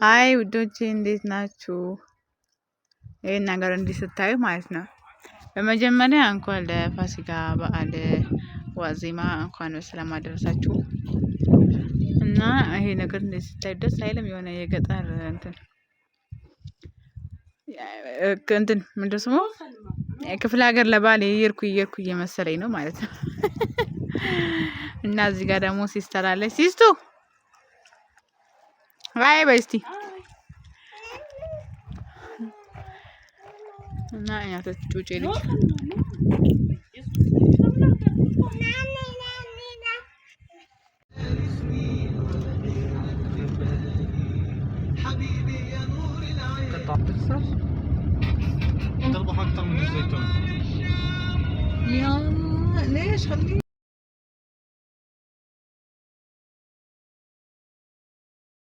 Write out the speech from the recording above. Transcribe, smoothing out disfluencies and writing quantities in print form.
ሀይ ውዶቼ እንዴት ናችሁ? ይህን ነገር እንዲህ ስታዩ ማለት ነው። በመጀመሪያ እንኳን ለፋሲካ በዓል ዋዜማ እንኳን በሰላም አደረሳችሁ። እና ይሄ ነገር እንዴት ስታዩ ደስ አይልም? የሆነ የገጠር እንትን ምንድን ስሙ ክፍለ ሀገር ለበዓል እየሄድኩ እየመሰለኝ ነው ማለት ነው። እና እዚህ ጋር ደግሞ ሲስተር አለች። ሲስቱ አይ በይ እስቲ እና እናቶች ጩጬ ልጅ يا ليش خليه